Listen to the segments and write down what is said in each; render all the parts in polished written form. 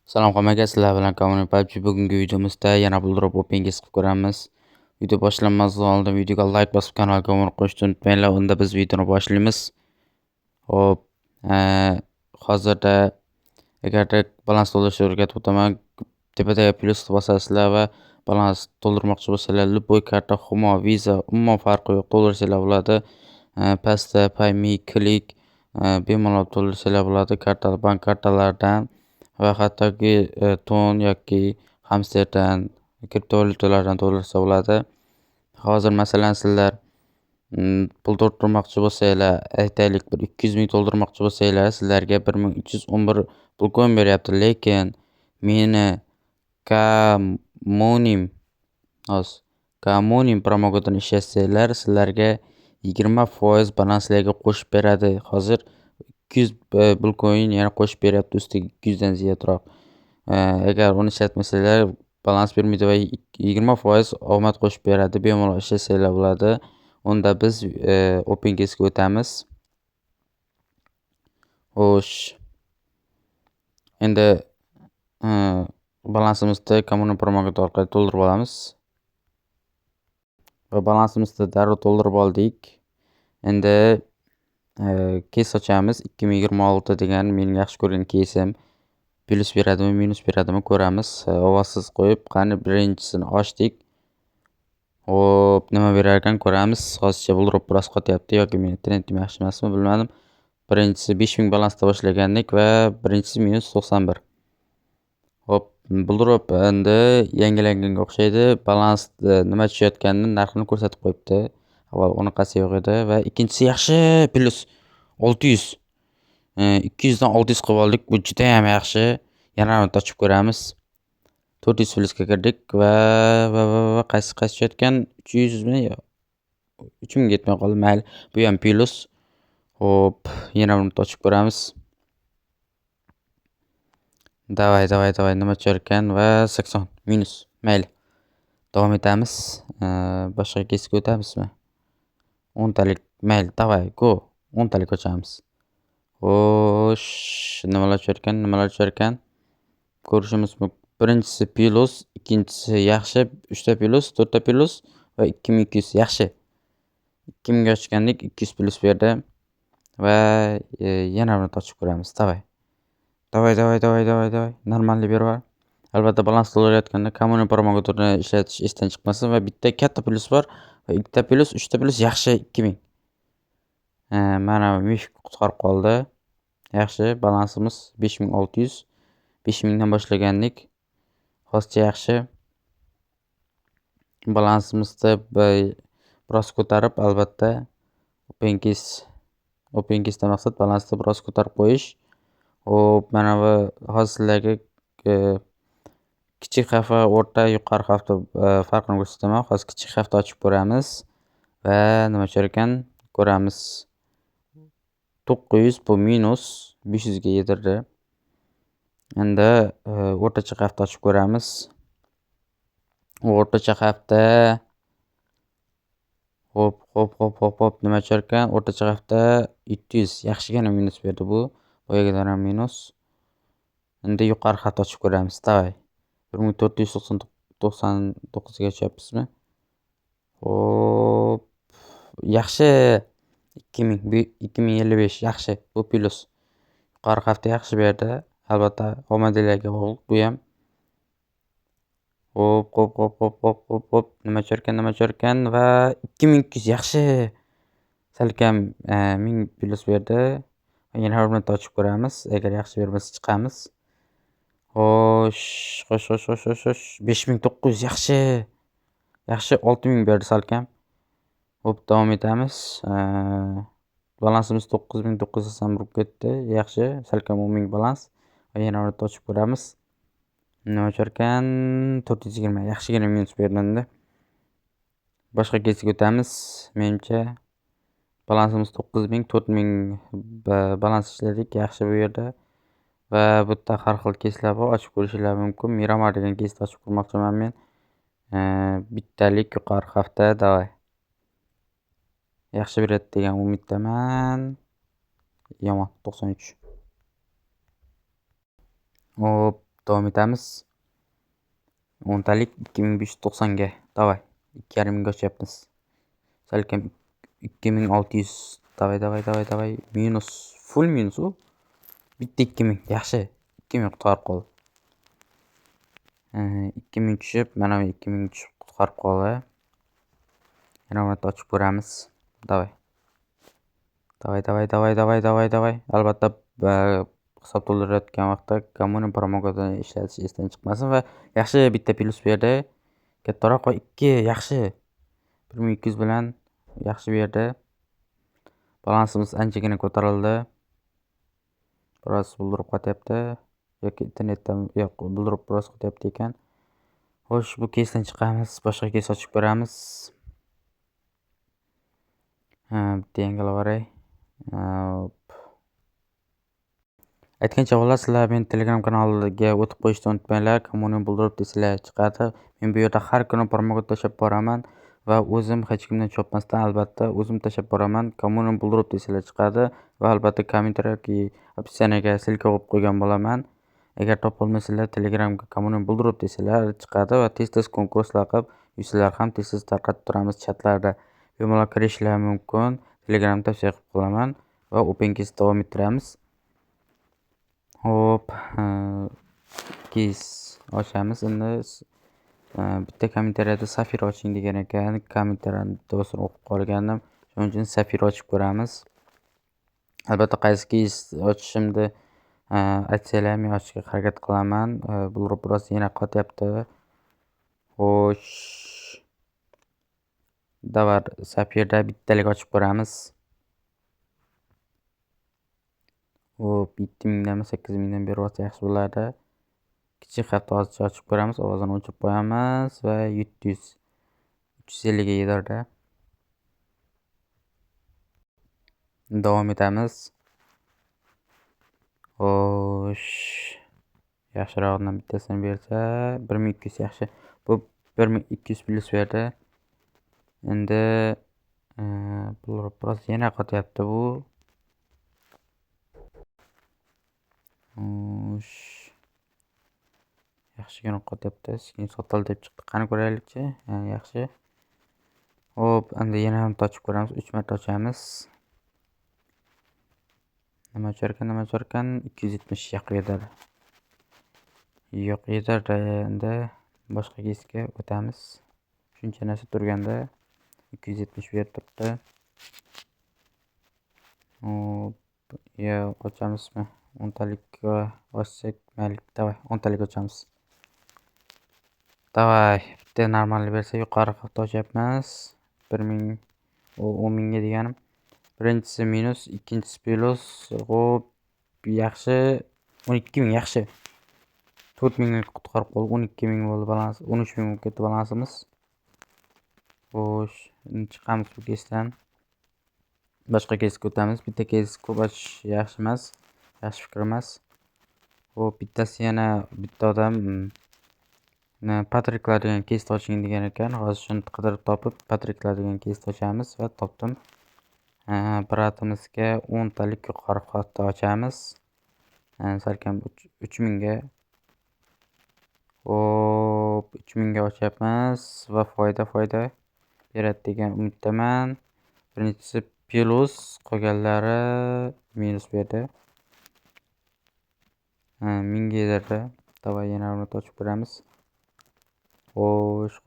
Salom hammaga, sizlar bilan Kommuni PUBG. Bugungi videomizda yana Buldrop Open'ga chiqib ko'ramiz. Video boshlanmasidan oldin videoga like bosib, kanalga obuna bo'lishni unutmanglar. Unda biz videoni boshlaymiz. Hop, hozirda agarda balans to'ldirishni o'rgatib o'taman. Tepadagi plyusni bosasizlar va balans to'ldirmoqchi bo'lsanglar, Luboy karta, Humo, Visa, umuman farqi yo'q, to'ldirsanglar bo'ladi. Pastda Payme, Click bemalol to'ldirsanglar bo'ladi bank kartalaridan va hattoki ton yoki hamsterdan, kriptovalyutalardan to'ldirsa bo'ladi. Hozir masalan sizlar pul to'ldirmoqchi bo'lsanglar, aytaylik bir 200 ming to'ldirmoqchi bo'lsanglar, sizlarga 1311 pul coin beryapti, lekin meni Kamonim promokodini ishlatsangiz sizlarga 20% balanslarga qo'shib beradi. Hozir 200 pul coin yana qo'shib beryapti, ustiga 200 dan ziyodroq. Agar uni ishlatmasanglar balans bermaydi va 20% omad qo'shib beradi. Bemalol ishlatsanglar bo'ladi. Unda biz OpenGSga o'tamiz. Xo'sh. Endi balansimizni Kommuni promokod orqali to'ldirib olamiz. Va balansimizni darrov to'ldirib oldik. Endi kes ochamiz. 2026 degan mening yaxshi ko'rgan kesim. Plyus beradimi, minus beradimi ko'ramiz. Ovozsiz qo'yib, qani birinchisini ochdik. Hop, nima berar ekan ko'ramiz. Hozircha Buldrop biroz qotyapti yoki meni internetim yaxshi emasmi, bilmadim. Birinchisi 5000 balansda boshlagandik va birinchisi -91. Hop, Buldrop endi yangilanganga o'xshaydi. Balans nima tushayotganini narxini ko'rsatib qo'yibdi. Avval unaqasi yo'q edi va ikkinchisi yaxshi plyus 600. 200 dan 600 qilib oldik. Bu juda ham yaxshi. Yana ochib ko'ramiz. 400 plyusga kirdik va qaysi tushayotgan 300 mi? 3000 ga yetmay qoldi. Mayli, bu ham plyus. Hop, yana buni ochib ko'ramiz. Davay nima tushar ekan va 80 minus. Mayli. Davom etamiz. Boshqa kesga o'tamizmi? 10 talik. Mayli, davay, go. 10 talik ochamiz. Xo'sh, nimalar tushar ekan? Ko'rishimiz mumkin. Birinchisi plyus, ikkinchisi yaxshi, 3 ta plyus, 4 ta plyus va 2200 yaxshi. 2000 ga ochgandik, 200 plyus berdi va yana buni ochib ko'ramiz. Davay. Normalni berib yuboring. Albatta balans to'layotganda Kommuni promokodini ishlatish esdan chiqmasin va bitta katta plyus bor va 2 ta plyus, 3 ta plyus yaxshi 2000. Mana mifik qutqarib qoldi. Yaxshi, balansimiz 5600. 5000 dan boshlagandik. Hozircha yaxshi. Balansimizni biroz ko'tarib, albatta OpenGSdan maqsad balansni biroz ko'tarib qo'yish. Hop, mana bu hozir sizlarga kichik xavfa, o'rta, yuqori xavfda farqini ko'rsataman. Hozir kichik xavfda ochib ko'ramiz va nima tushar ekan ko'ramiz. 900 bu minus 500 ga yedirdi. Endi o'rtacha xavfda ochib ko'ramiz. O'rtacha xavfda hop nima tushar ekan? O'rtacha xavfda 700 yaxshigina minus berdi bu. Boyagidan ham minus. Endi yuqori xavfda ochib ko'ramiz. Davay. 1499 ga ochyapmizmi? Hop. Yaxshi. 2055 yaxshi. Bu plyus. Yuqori xavfda yaxshi berdi. Albatta, omadlarga bog'liq bu ham. Hop. Nima tushar ekan va 2200 yaxshi. Salkam 1000 plyus berdi. Yana bir marta ochib ko'ramiz. Agar yaxshi bermasa chiqamiz. Xo'sh. 5900 yaxshi. Yaxshi 6000 berdi salkam. Hop, davom etamiz. Balansimiz 9981 ketdi. Yaxshi, salkam 10000 balans. Yana bir marta ochib ko'ramiz. Nima tushar ekan? 420 yaxshigina minus berdi. Boshqa kesga o'tamiz. Menimcha balansimiz 9000, 4000 balans ishladik. Yaxshi bu yerda. Va bu yerda har xil keslar bor, ochib ko'rishingiz mumkin. Miramar degan kesni ochib ko'rmoqchiman men. Bittalik yuqori xavfda davay. Yaxshi beradi degan umiddaman. Yomon 93. Hop, davom etamiz. 10 talik 2590 ga. Davay. 2,5 mingga ochyapmiz. Salkam 2600. Davay. Minus, full minus u. Bitta 2000. Yaxshi. 2000 qutqarib qoldi. 2000 tushib, mana 2000 tushib qutqarib qoldi. Yana uni ochib ko'ramiz. Davay. Albatta hisob to'ldirayotgan vaqtda kommunal promokodan ishlatish esdan chiqmasin va yaxshi bitta plyus berdi. Kattaroq va 2 yaxshi. 1200 bilan yaxshi berdi. Balansimiz anchagina ko'tarildi. Biroz buldirib qotyapti. Yoki internetdan yo'q, buldirib biroz qotyapti ekan. Xo'sh, bu keysdan chiqamiz. Boshqa keys ochib ko'ramiz. Bitta yangi olaveray. Aytgancha xullas, sizlar meni Telegram kanaliga o'tib qo'yishni unutmanglar. Kommunal buldirib desanglar chiqadi. Men bu yerda har kuni promokod tashlab boraman va o'zim hech kimdan chopmasdan albatta o'zim tashlab boraman. Kommunal buldirib desanglar chiqadi va albatta kommentariy yoki opsiyaga silka qo'yib qo'ygan bo'laman. Agar topolmasanglar Telegramga kommunal buldirib desanglar chiqadi va tez konkurslar qilib yursanglar ham tez tarqatib turamiz chatlarda. Bemalol kirishlar mumkin. Telegramda tavsiya qilib qolaman va open case davom ettiramiz. Hop, keys ochamiz. Endi bitta kommentariyada safir oching degan ekan. Kommentariyani to'g'risini o'qib qolgandim. Shuning uchun safir ochib ko'ramiz. Albatta qaysi keys ochishimni aytsanglar men ochishga harakat qilaman. Buldirib biroz yana qotyapti. Xo'sh. Davar safirda bittalik ochib ko'ramiz. Hop, 7000 dan 8000 dan beryapsa yaxshi bo'ladi. Kichik xatni hozircha ochib ko'ramiz. Ovozini o'chirib qo'yamiz va 700 350 ga yedirdi. Davom etamiz. Xo'sh. Yaxshirog'idan bittasini bersa, 1200 yaxshi. Bu 1200 plyus berdi. Endi biroz yana qotyapti bu. Xo'sh. Yaxshigina qotyapti. Keyin sotildi deb chiqdi. Qani ko'raylikchi. Yaxshi. Hop, endi yana ham ochib ko'ramiz. 3 marta ochamiz. Nima ocharkan? 270 yo'q yedirdi. Yo'q yedirdi. Endi boshqa keysga o'tamiz. Shuncha narsa turganda 270 berib turibdi. Hop, ochamizmi? 10 talik ochsak, mayli. Davay, 10 talik ochamiz. Davay, bitta normal bersa yuqori xatda ochyapmiz. 1000 10 ga deganim. Birinchisi minus, ikkinchisi plus. Hop, yaxshi. 12000 yaxshi. 4000 ga qutqarib qoldi. 12000 bo'ldi balans. 13000 bo'lib ketdi balansimiz. Xo'sh, endi chiqamiz bu keysdan. Boshqa keysga o'tamiz. Bitta keys ko'p ochish yaxshi emas. Yaxshi fikr emas. Hop, bittasi yana bitta odam Patricklar degan keys oching degan ekan. Hozir shuni qidirib topib Patricklar degan keys ochamiz va topdim. Apparatimizga 10 talik yuqori xatda ochamiz. Salkam 3000 ga. Hop, 3000 ga ochyapmiz va foyda beradi degan umiddaman. Birinchisi plus, qolganlari minus berdi. 1000 ga yedirdi. Davay yana uni ochib ko'ramiz. Xo'sh.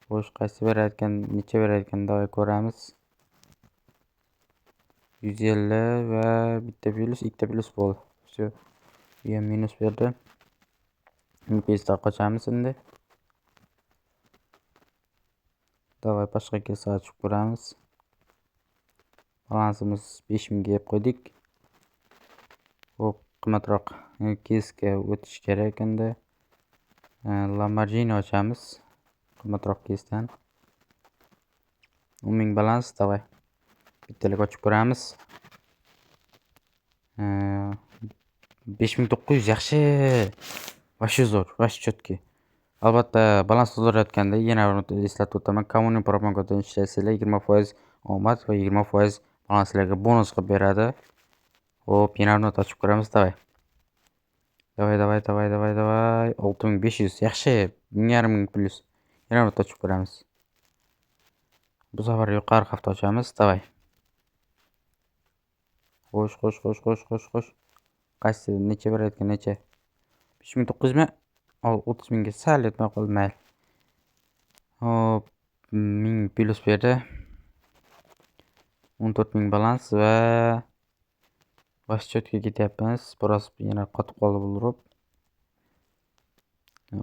Xo'sh, qaysi berayotgan, necha berayotgan davay ko'ramiz. 150 va bitta plus, ikkita plus bo'ldi. Shu ham minus berdi. Bu keysda qochamiz endi. Davay boshqa keys ochib ko'ramiz. Balansimiz 5000 ga yeb qo'ydik. Hop, qimmatroq keysga o'tish kerak endi. Lamborghini ochamiz. Qimmatroq keysdan. 10000 balans, davay. Bittalik ochib ko'ramiz. 5900 yaxshi. Vashi zo'r, vashi chotki. Albatta, balans to'ldirayotganda yana bir eslatib o'taman. Kommunal promokodan ishlasanglar 20% omad va 20% balanslarga bonus qilib beradi. Hop, yana bir ochib ko'ramiz, davay. Davay. 6500. Yaxshi. 1500 plyus. Yana bir ochib ko'ramiz. Bu safar yuqori hafta ochamiz. Davay. Qo'sh. Qaysi necha berayotgan necha? 5900 mi? 30 mingga sal yetmay qoldi, mayli. Hop, 1000 plyus berdi. 14000 balans va счетga ketyapmiz. Biroz yana qotib qoldi bu urib.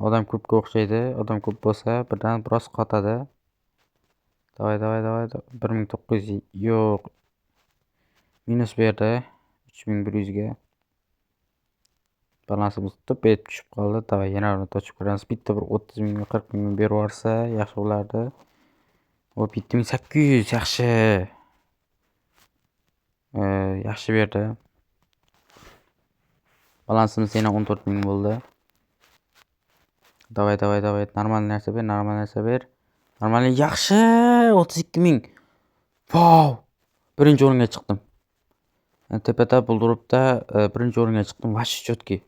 Odam ko'pga o'xshaydi. Odam ko'p bo'lsa, birdan biroz qotadi. Davay. 1900 yo'q. Minus berdi 3100 ga. Balansimiz tupet tushib qoldi. Davay, yana bir ochib ko'ramiz. Bitta bir 30 ming 40 ming berib yuborsa, yaxshi bo'lardi. Hop, 7800 yaxshi. Yaxshi berdi. Balansimiz yana 14 ming bo'ldi. Davay. Normal narsa ber. Normal yaxshi. 32 ming. Wow! Birinchi o'ringa chiqdim. Tepada buldiribda birinchi o'ringa chiqdim. Vashi chotki.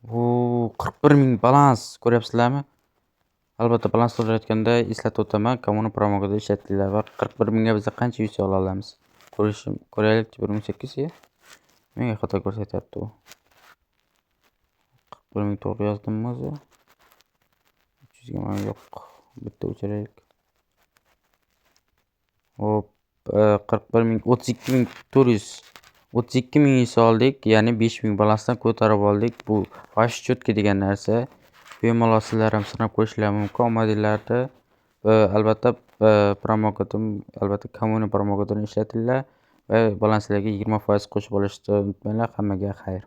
41 ming balans ko'ryapsizlarmi? Albatta balans to'layotganda eslatib o'taman, kommuna promoda ishlatinglar va 41 mingga biz qancha yuz ola olamiz? Ko'raylik 1800 ga. Menga xato ko'rsatyapti u. 41 ming to'g'ri yozdimmi o'zi? 300 ga mana yo'q. Bitta o'chiraylik. Hop, 41 ming 32 ming 400 32 ming oldik, ya'ni 5 ming balansdan ko'tarib oldik. Bu vash chotki degan narsa. Bemalol sizlar ham sinab ko'rishingiz mumkin modellarda. Albatta promokodim, albatta kommuna promokodini ishlatinglar va balanslarga 20% qo'shib olishni unutmanglar. Hammaga xayr.